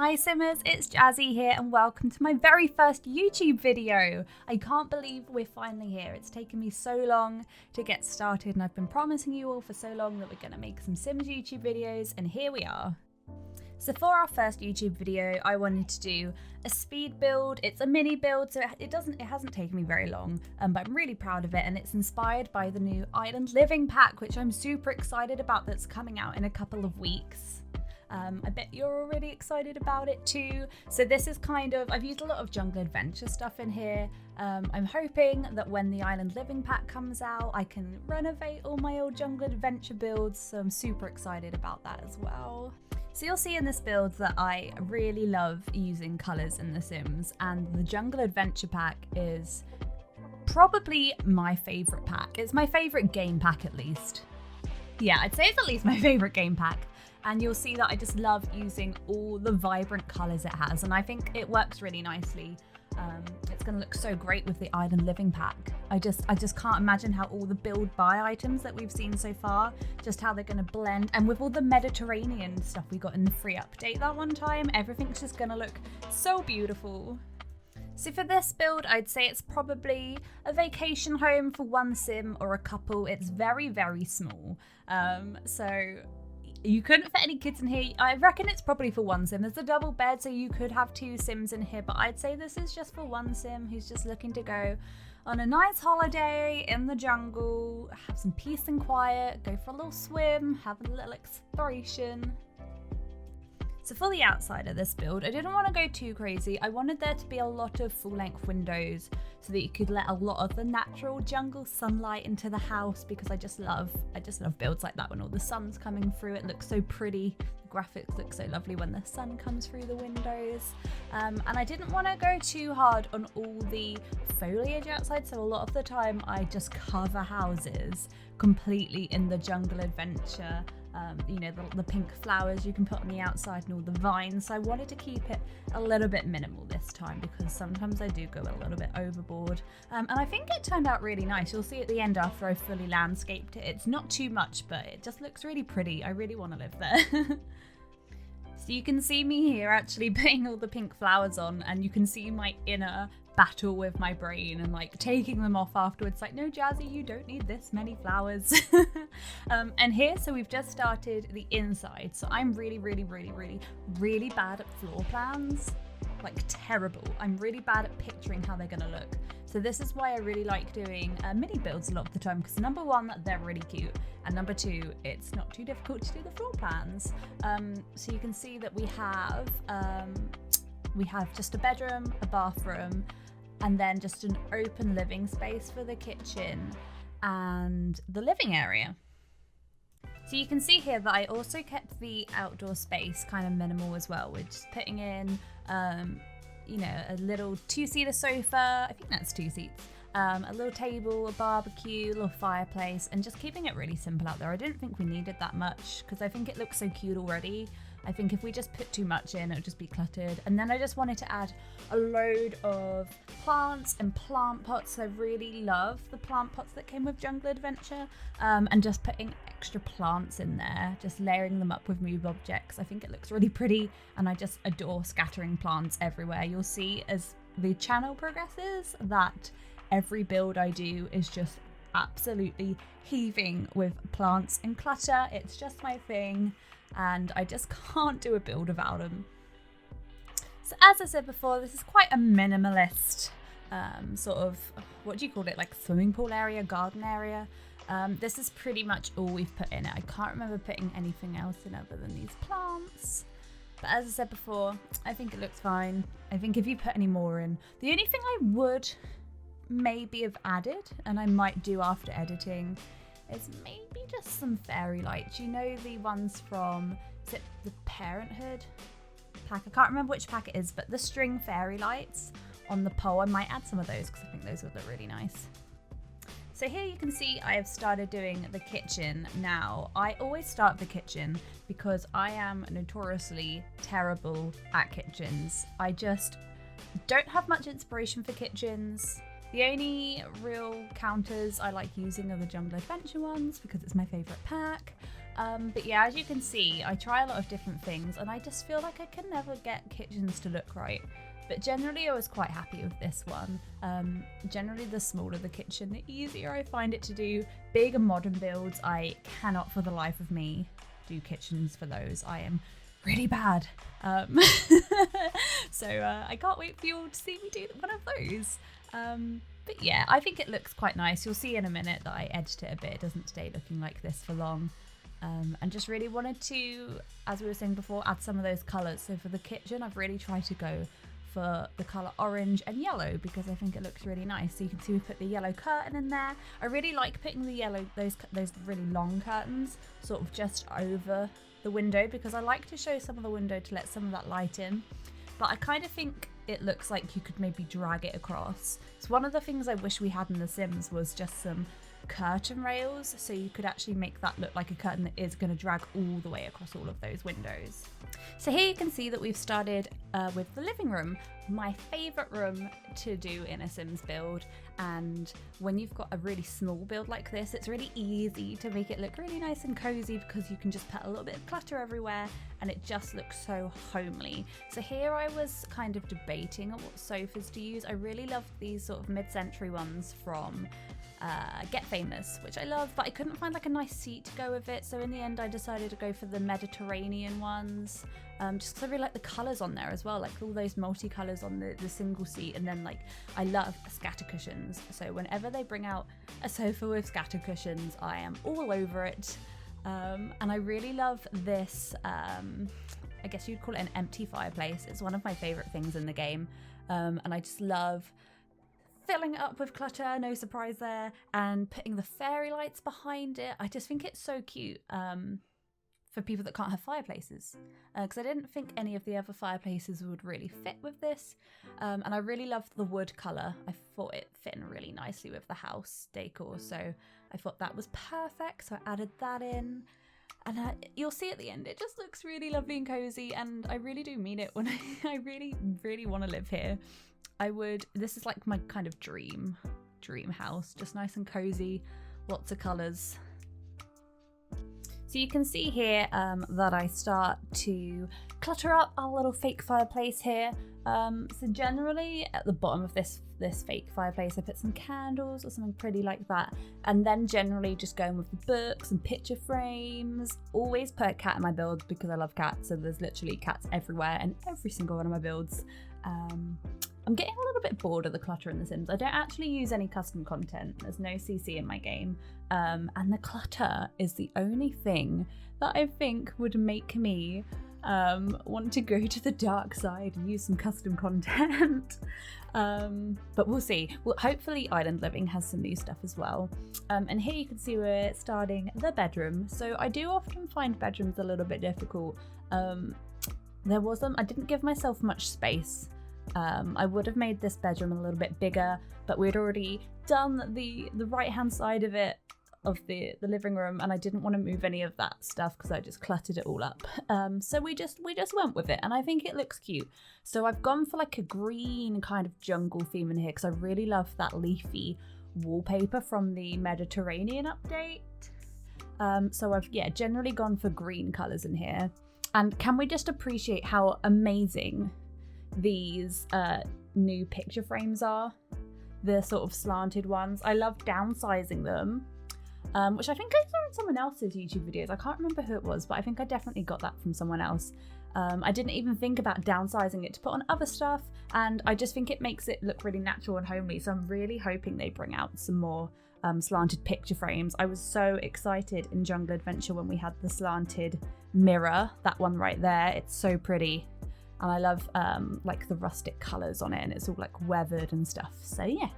Hi Simmers, it's Jazzy here and welcome to my very first YouTube video. I can't believe we're finally here. It's taken me so long to get started and I've been promising you all for so long that we're going to make some Sims YouTube videos, and here we are. So for our first YouTube video, I wanted to do a speed build. It's a mini build, so it hasn't taken me very long, but I'm really proud of it, and it's inspired by the new Island Living pack, which I'm super excited about, that's coming out in a couple of weeks. I bet you're already excited about it too. So this is I've used a lot of Jungle Adventure stuff in here. I'm hoping that when the Island Living pack comes out, I can renovate all my old Jungle Adventure builds, so I'm super excited about that as well. So you'll see in this build that I really love using colours in The Sims, and the Jungle Adventure pack is probably my favourite pack. It's my favourite game pack at least. Yeah, I'd say it's at least my favourite game pack. And you'll see that I just love using all the vibrant colours it has, and I think it works really nicely. It's going to look so great with the Island Living pack. I just can't imagine how all the build buy items that we've seen so far, just how they're going to blend, and with all the Mediterranean stuff we got in the free update that one time, everything's just going to look so beautiful. So for this build, I'd say it's probably a vacation home for one sim or a couple. It's very, very small. So you couldn't fit any kids in here. I reckon it's probably for one sim. There's a double bed, so you could have two sims in here, but I'd say this is just for one sim who's just looking to go on a nice holiday in the jungle, have some peace and quiet, go for a little swim, have a little exploration. So for the outside of this build, I didn't want to go too crazy. I wanted there to be a lot of full-length windows so that you could let a lot of the natural jungle sunlight into the house, because I just love builds like that when all the sun's coming through. It looks so pretty. The graphics look so lovely when the sun comes through the windows. And I didn't want to go too hard on all the foliage outside, so a lot of the time I just cover houses completely in the Jungle Adventure. The pink flowers you can put on the outside and all the vines. So I wanted to keep it a little bit minimal this time, because sometimes I do go a little bit overboard. And I think it turned out really nice. You'll see at the end after I fully landscaped it. It's not too much, but it just looks really pretty. I really want to live there. So you can see me here actually putting all the pink flowers on, and you can see my inner battle with my brain and like taking them off afterwards, like, no Jazzy, you don't need this many flowers. And here, so we've just started the inside, so I'm really bad at floor plans, like terrible. I'm really bad at picturing how they're gonna look. So this is why I really like doing mini builds a lot of the time, because number one, they're really cute, and number two, it's not too difficult to do the floor plans. So you can see that we have just a bedroom, a bathroom, and then just an open living space for the kitchen and the living area. So you can see here that I also kept the outdoor space kind of minimal as well, with just putting in a little two-seater sofa. I think that's 2 seats. A little table, a barbecue, a little fireplace, and just keeping it really simple out there. I didn't think we needed that much, because I think it looks so cute already. I think if we just put too much in, it would just be cluttered. And then I just wanted to add a load of plants and plant pots. I really love the plant pots that came with Jungle Adventure, and just putting extra plants in there, just layering them up with move objects. I think it looks really pretty, and I just adore scattering plants everywhere. You'll see as the channel progresses that every build I do is just absolutely heaving with plants and clutter. It's just my thing, and I just can't do a build without them. So as I said before, this is quite a minimalist sort of, what do you call it, like swimming pool area, garden area. This is pretty much all we've put in it. I can't remember putting anything else in other than these plants. But as I said before, I think it looks fine. I think if you put any more in, the only thing I would maybe have added, and I might do after editing, is maybe just some fairy lights. You know, the ones from, is it the Parenthood pack? I can't remember which pack it is, but the string fairy lights on the pole, I might add some of those, because I think those would look really nice. So here you can see I have started doing the kitchen. Now, I always start the kitchen because I am notoriously terrible at kitchens. I just don't have much inspiration for kitchens. The only real counters I like using are the Jungle Adventure ones, because it's my favourite pack. But yeah, as you can see, I try a lot of different things and I just feel like I can never get kitchens to look right. But generally I was quite happy with this one. Generally the smaller the kitchen, the easier I find it to do. Big and modern builds, I cannot for the life of me do kitchens for those. I am really bad. So I can't wait for you all to see me do one of those. But yeah, I think it looks quite nice. You'll see in a minute that I edged it a bit. It doesn't stay looking like this for long. And just really wanted to, as we were saying before, add some of those colours. So for the kitchen, I've really tried to go for the colour orange and yellow because I think it looks really nice. So you can see we put the yellow curtain in there. I really like putting the yellow, those really long curtains sort of just over the window because I like to show some of the window to let some of that light in. But I kind of think it looks like you could maybe drag it across. So one of the things I wish we had in The Sims was just some curtain rails, so you could actually make that look like a curtain that is going to drag all the way across all of those windows. So here you can see that we've started with the living room, my favourite room to do in a Sims build. And when you've got a really small build like this, it's really easy to make it look really nice and cozy because you can just put a little bit of clutter everywhere and it just looks so homely. So here I was kind of debating on what sofas to use. I really love these sort of mid-century ones from Get Famous, which I love, but I couldn't find like a nice seat to go with it. So in the end I decided to go for the Mediterranean ones, just because I really like the colours on there as well, like all those multicolours on the single seat. And then like I love scatter cushions, so whenever they bring out a sofa with scatter cushions I am all over it. And I really love this, I guess you'd call it an empty fireplace. It's one of my favourite things in the game, and I just love filling it up with clutter, no surprise there, and putting the fairy lights behind it. I just think it's so cute for people that can't have fireplaces, because I didn't think any of the other fireplaces would really fit with this, and I really loved the wood colour. I thought it fit in really nicely with the house decor, so I thought that was perfect, so I added that in. And you'll see at the end, it just looks really lovely and cozy, and I really do mean it when I really, really want to live here. This is like my kind of dream house, just nice and cozy, lots of colours. So you can see here that I start to clutter up our little fake fireplace here. So generally at the bottom of this fake fireplace I put some candles or something pretty like that, and then generally just going with the books and picture frames. Always put a cat in my builds because I love cats, so there's literally cats everywhere in every single one of my builds. I'm getting a little bit bored of the clutter in The Sims. I don't actually use any custom content. There's no CC in my game. And the clutter is the only thing that I think would make me want to go to the dark side and use some custom content. But we'll see. Well, hopefully Island Living has some new stuff as well. And here you can see we're starting the bedroom. So I do often find bedrooms a little bit difficult. I didn't give myself much space. I would have made this bedroom a little bit bigger, but we'd already done the right hand side of it, of the living room, and I didn't want to move any of that stuff because I just cluttered it all up. So we just went with it, and I think it looks cute. So I've gone for like a green kind of jungle theme in here because I really love that leafy wallpaper from the Mediterranean update. So I've generally gone for green colours in here. And can we just appreciate how amazing these new picture frames are? The sort of slanted ones. I love downsizing them, which I think I saw in someone else's YouTube videos. I can't remember who it was, but I think I definitely got that from someone else. I didn't even think about downsizing it to put on other stuff, and I just think it makes it look really natural and homely. So I'm really hoping they bring out some more slanted picture frames. I was so excited in Jungle Adventure when we had the slanted mirror, that one right there. It's so pretty. And I love like the rustic colours on it, and it's all like weathered and stuff. So yeah,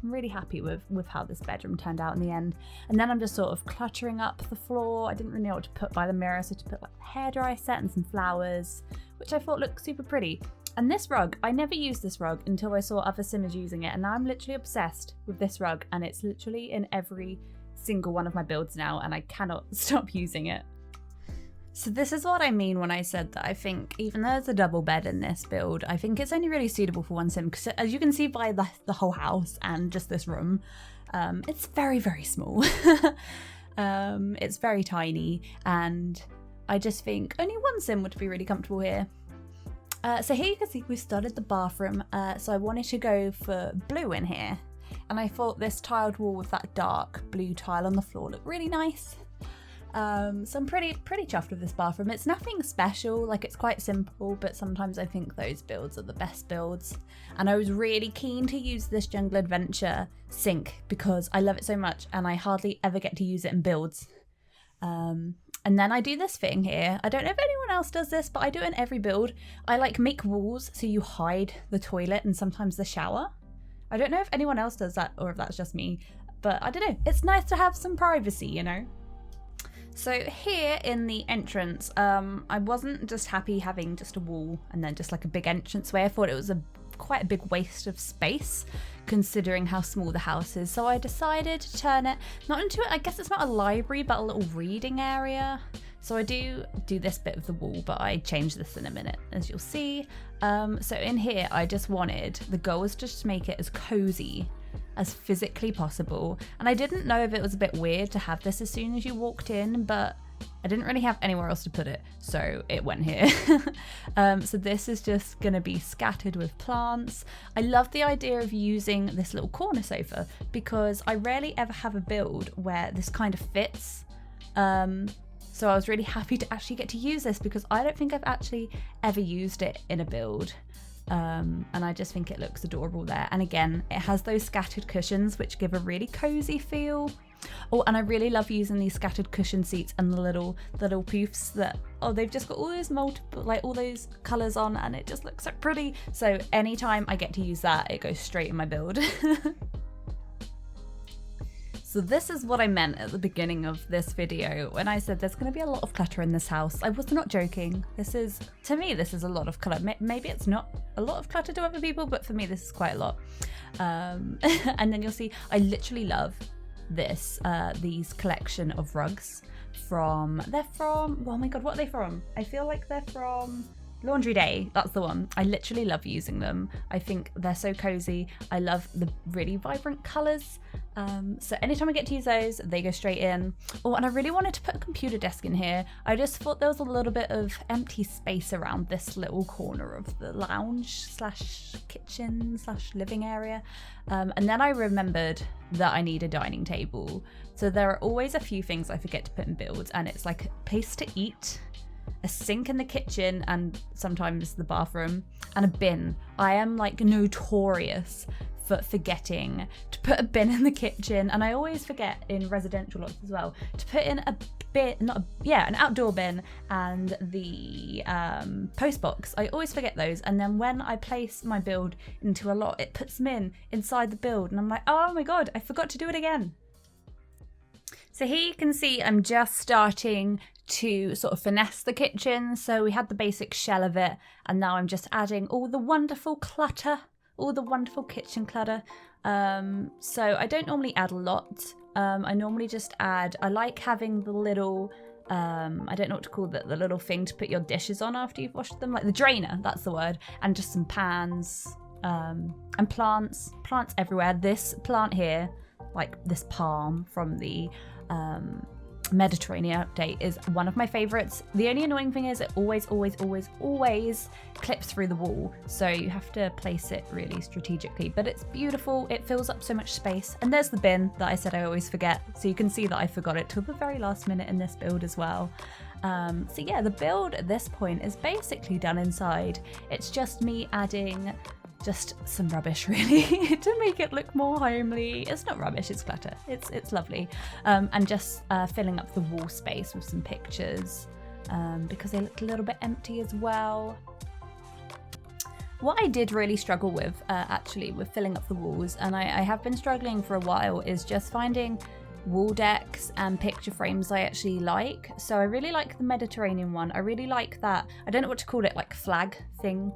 I'm really happy with how this bedroom turned out in the end. And then I'm just sort of cluttering up the floor. I didn't really know what to put by the mirror, so to put like a hairdryer set and some flowers, which I thought looked super pretty. And this rug, I never used this rug until I saw other Simmers using it, and now I'm literally obsessed with this rug, and it's literally in every single one of my builds now, and I cannot stop using it. So this is what I mean when I said that I think even though there's a double bed in this build, I think it's only really suitable for one sim, because as you can see by the whole house and just this room, it's very, very small. It's very tiny, and I just think only one sim would be really comfortable here. So here you can see we've started the bathroom, so I wanted to go for blue in here, and I thought this tiled wall with that dark blue tile on the floor looked really nice. So I'm pretty chuffed with this bathroom. It's nothing special, like it's quite simple, but sometimes I think those builds are the best builds. And I was really keen to use this Jungle Adventure sink because I love it so much and I hardly ever get to use it in builds. And then I do this thing here. I don't know if anyone else does this, but I do it in every build. I like make walls so you hide the toilet and sometimes the shower. I don't know if anyone else does that or if that's just me, but I don't know. It's nice to have some privacy, you know? So here in the entrance, I wasn't just happy having just a wall and then just like a big entranceway. I thought it was quite a big waste of space considering how small the house is. So I decided to turn it not into, I guess it's not a library, but a little reading area. So I do this bit of the wall, but I change this in a minute, as you'll see. So in here, I just wanted, the goal was just to make it as cozy as physically possible. And I didn't know if it was a bit weird to have this as soon as you walked in, but I didn't really have anywhere else to put it, so it went here. So this is just gonna be scattered with plants. I love the idea of using this little corner sofa because I rarely ever have a build where this kind of fits. So I was really happy to actually get to use this because I don't think I've actually ever used it in a build. And I just think it looks adorable there. And again, it has those scattered cushions which give a really cozy feel. Oh, and I really love using these scattered cushion seats and the little poofs that, oh, they've just got all those multiple, like all those colours on, and it just looks so pretty. So anytime I get to use that, it goes straight in my build. So this is what I meant at the beginning of this video when I said there's going to be a lot of clutter in this house. I was not joking. This is, to me, this is a lot of clutter. Maybe it's not a lot of clutter to other people, but for me, this is quite a lot. And then you'll see, I literally love this, these collection of rugs they're from, oh my God, what are they from? I feel like they're from Laundry Day, that's the one. I literally love using them. I think they're so cozy. I love the really vibrant colours. So anytime I get to use those, they go straight in. Oh, and I really wanted to put a computer desk in here. I just thought there was a little bit of empty space around this little corner of the lounge / kitchen / living area. And then I remembered that I need a dining table. So there are always a few things I forget to put in builds, and it's like a place to eat, a sink in the kitchen and sometimes the bathroom, and a bin. I am like notorious for forgetting to put a bin in the kitchen, and I always forget in residential lots as well to put in a bin, an outdoor bin and the post box. I always forget those, and then when I place my build into a lot, it puts them inside the build, and I'm like, oh my God, I forgot to do it again. So here you can see I'm just starting to sort of finesse the kitchen. So we had the basic shell of it, and now I'm just adding all the wonderful clutter, all the wonderful kitchen clutter. So I don't normally add a lot. I normally just add, I like having the little, I don't know what to call it, the little thing to put your dishes on after you've washed them, like the drainer, that's the word, and just some pans, and plants everywhere. This plant here, like this palm from the Mediterranean update, is one of my favorites. The only annoying thing is it always clips through the wall, so you have to place it really strategically, but it's beautiful. It fills up so much space. And there's the bin that I said I always forget, so you can see that I forgot it till the very last minute in this build as well. So yeah, the build at this point is basically done inside. It's just me adding just some rubbish really to make it look more homely. It's not rubbish, it's clutter. It's lovely. And just filling up the wall space with some pictures because they look a little bit empty as well. What I did really struggle with actually with filling up the walls, and I have been struggling for a while, is just finding wall decks and picture frames I actually like. So I really like the Mediterranean one. I really like that, I don't know what to call it, like flag thing,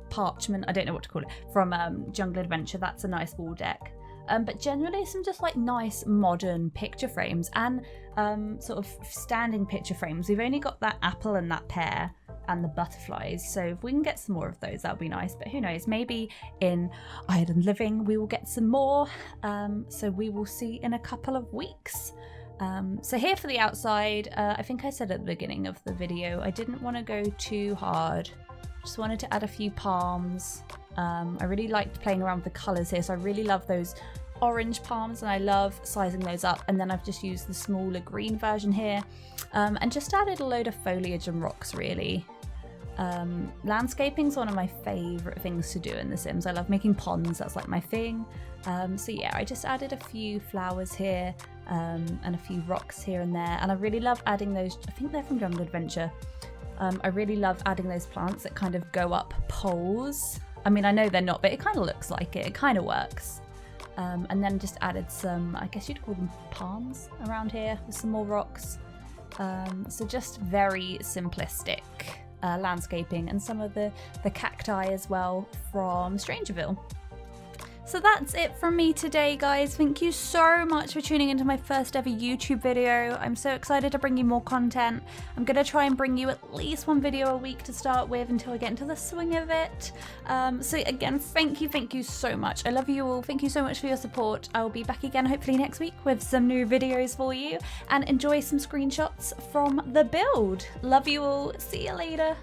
parchment, I don't know what to call it, from Jungle Adventure. That's a nice wall deck. But generally some just like nice modern picture frames and sort of standing picture frames. We've only got that apple and that pear and the butterflies, so if we can get some more of those, that would be nice. But who knows, maybe in Island Living we will get some more, so we will see in a couple of weeks. So here for the outside, I think I said at the beginning of the video, I didn't want to go too hard. Just wanted to add a few palms. I really liked playing around with the colours here, so I really love those orange palms and I love sizing those up. And then I've just used the smaller green version here and just added a load of foliage and rocks really. Landscaping is one of my favourite things to do in The Sims. I love making ponds, that's like my thing. So yeah, I just added a few flowers here and a few rocks here and there, and I really love adding those, I think they're from Jungle Adventure. I really love adding those plants that kind of go up poles. I mean, I know they're not, but it kind of looks like it kind of works. And then just added some, I guess you'd call them palms around here with some more rocks. So just very simplistic landscaping, and some of the cacti as well from Strangerville. So that's it from me today, guys. Thank you so much for tuning into my first ever YouTube video. I'm so excited to bring you more content. I'm going to try and bring you at least one video a week to start with until I get into the swing of it. So again, thank you so much. I love you all. Thank you so much for your support. I will be back again hopefully next week with some new videos for you, and enjoy some screenshots from the build. Love you all. See you later.